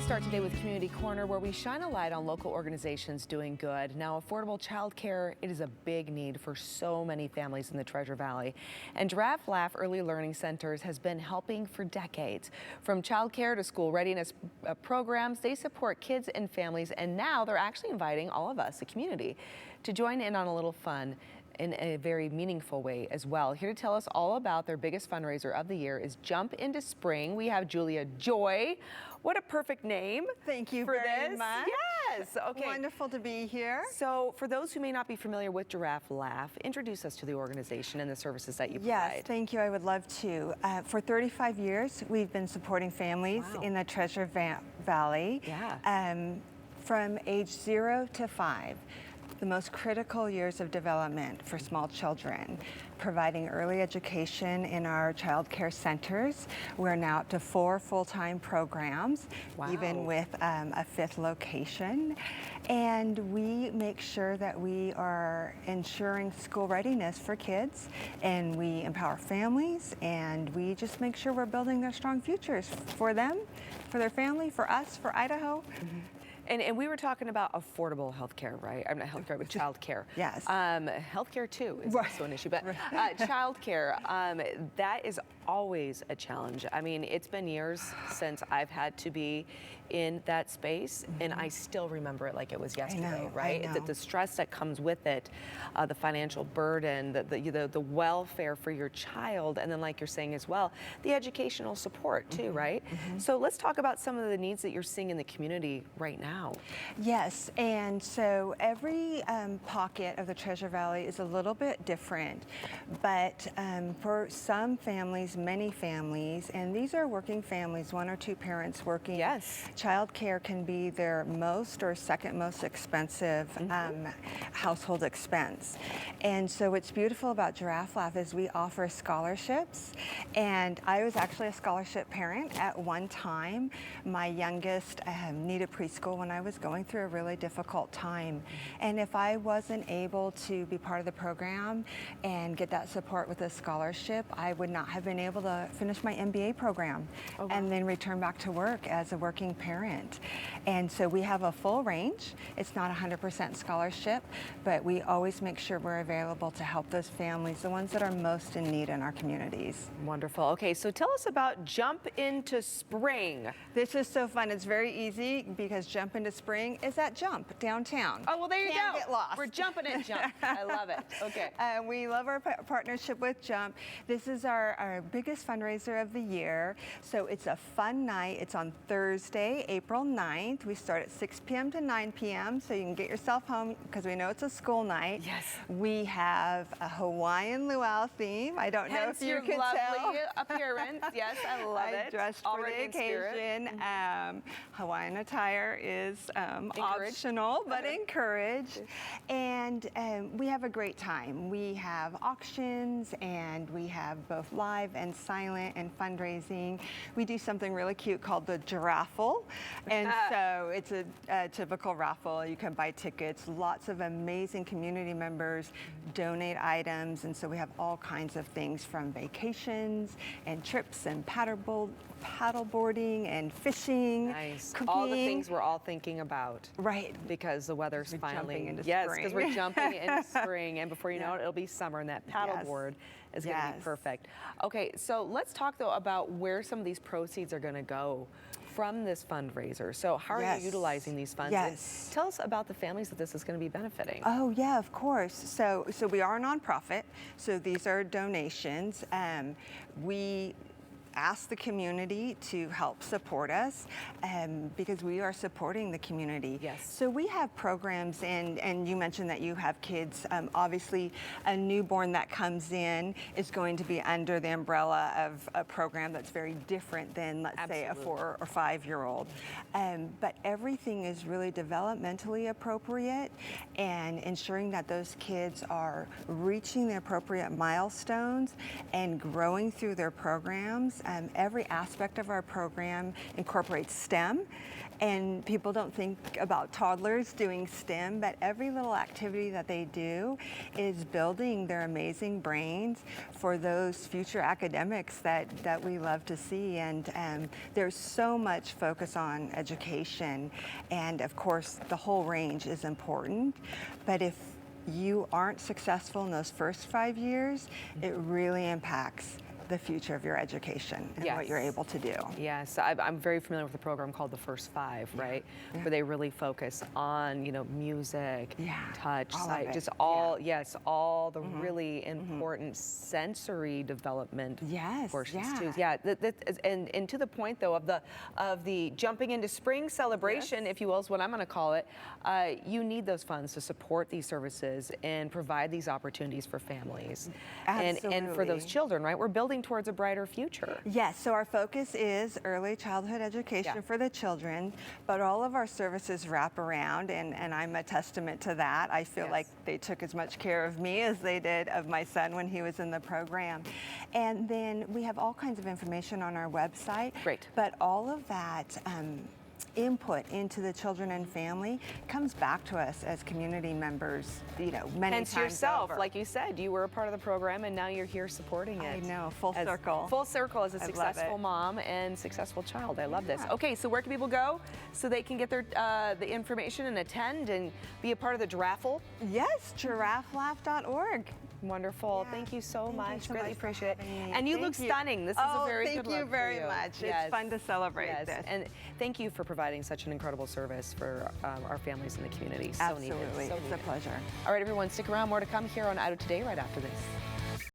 start today with Community Corner, where we shine a light on local organizations doing good. Now, affordable childcare, it is a big need for so many families in the Treasure Valley. And Giraffe Laugh Early Learning Centers has been helping for decades. From childcare to school readiness programs, they support kids and families, and now they're actually inviting all of us, the community, to join in on a little fun in a very meaningful way as well. Here to tell us all about their biggest fundraiser of the year is Jump Into Spring. We have Julia Joy. What a perfect name. Thank you for very this. much. Yes, okay. Wonderful to be here. So for those who may not be familiar with Giraffe Laugh, introduce us to the organization and the services that you Yes, provide. thank you. I would love to. For 35 years, we've been supporting families in the Treasure Valley from age 0 to 5. The most critical years of development for small children, providing early education in our child care centers. We're now up to 4 full-time programs, even with a 5th location. And we make sure that we are ensuring school readiness for kids, and we empower families, and we just make sure we're building their strong futures for them, for their family, for us, for Idaho. And we were talking about affordable health care, right? I'm not health care, but child care. Yes. Health care too is also an issue, but child care, that is always a challenge. I mean, it's been years since I've had to be in that space, and I still remember it like it was yesterday, right? The stress that comes with it, the financial burden, the welfare for your child, and then like you're saying as well, the educational support too, right? So let's talk about some of the needs that you're seeing in the community right now. Yes, and so every pocket of the Treasure Valley is a little bit different, but for some families, many families, and these are working families, 1 or 2 parents working. Yes. Child care can be their most or second most expensive household expense. And so what's beautiful about Giraffe Laugh is we offer scholarships, and I was actually a scholarship parent at one time. My youngest needed preschool when I was going through a really difficult time. And if I wasn't able to be part of the program and get that support with a scholarship, I would not have been able to finish my MBA program and then return back to work as a working parent. And so we have a full range. It's not 100% scholarship, but we always make sure we're available to help those families, the ones that are most in need in our communities. Wonderful. Okay, so tell us about Jump Into Spring. This is so fun. It's very easy because Jump Into Spring is at Jump downtown. Oh, well, there you Can't go. get lost. We're jumping at Jump. I love it. Okay. We love our partnership with Jump. This is our biggest fundraiser of the year. So it's a fun night. It's on Thursday, April 9th. We start at 6 p.m. to 9 p.m. so you can get yourself home because we know it's a school night. Yes. We have a Hawaiian luau theme. I don't know if you can tell. Lovely appearance. Yes, I love it. I dressed for the occasion. Hawaiian attire is optional, but encouraged. And we have a great time. We have auctions, and we have both live and silent and fundraising. We do something really cute called the Giraffle. And so it's a typical raffle. You can buy tickets. Lots of amazing community members donate items. And so we have all kinds of things from vacations and trips and paddleboarding and fishing. Nice. Cooking. All the things we're all thinking about. Right. Because the weather's finally into yes, spring. because we're jumping into spring, and before you know it, it'll be summer, and that paddleboard is going to be perfect. Okay, so let's talk though about where some of these proceeds are going to go from this fundraiser. So how are you utilizing these funds? Yes. And tell us about the families that this is going to be benefiting. Oh yeah, of course. So we are a nonprofit. So these are donations. We ask the community to help support us because we are supporting the community. Yes. So we have programs, and you mentioned that you have kids. Obviously, a newborn that comes in is going to be under the umbrella of a program that's very different than, let's say, a 4 or 5-year-old. But everything is really developmentally appropriate and ensuring that those kids are reaching the appropriate milestones and growing through their programs. every aspect of our program incorporates STEM. And people don't think about toddlers doing STEM, but every little activity that they do is building their amazing brains for those future academics that we love to see. And there's so much focus on education. And of course, the whole range is important. But if you aren't successful in those first 5 years, it really impacts the future of your education and what you're able to do. Yes, I'm very familiar with a program called the First Five, right? Yeah. Where they really focus on, music, touch, sight, just all, all the really important sensory development portions too. Yeah, and to the point though of the jumping into spring celebration, if you will, is what I'm going to call it. You need those funds to support these services and provide these opportunities for families and for those children, right? We're building towards a brighter future. Yes, so our focus is early childhood education for the children, but all of our services wrap around, and I'm a testament to that. I feel like they took as much care of me as they did of my son when he was in the program. And then we have all kinds of information on our website. Great. But all of that input into the children and family comes back to us as community members, many Hence times yourself, over. like you said, you were a part of the program and now you're here supporting it. I know, full circle. Full circle as a successful mom and successful child. I love this. Okay, so where can people go so they can get their the information and attend and be a part of the Giraffe? Yes, giraffelaugh.org. Wonderful. Yeah. Thank you so much. Thank you so Greatly much for appreciate it. having me. And you Thank look you. stunning. This is a very good look for you. Thank you very much. Yes. It's fun to celebrate this. And thank you for providing such an incredible service for our families in the community. So Absolutely. needed. So It's needed. a pleasure. All right, everyone, stick around. More to come here on Idaho Today right after this.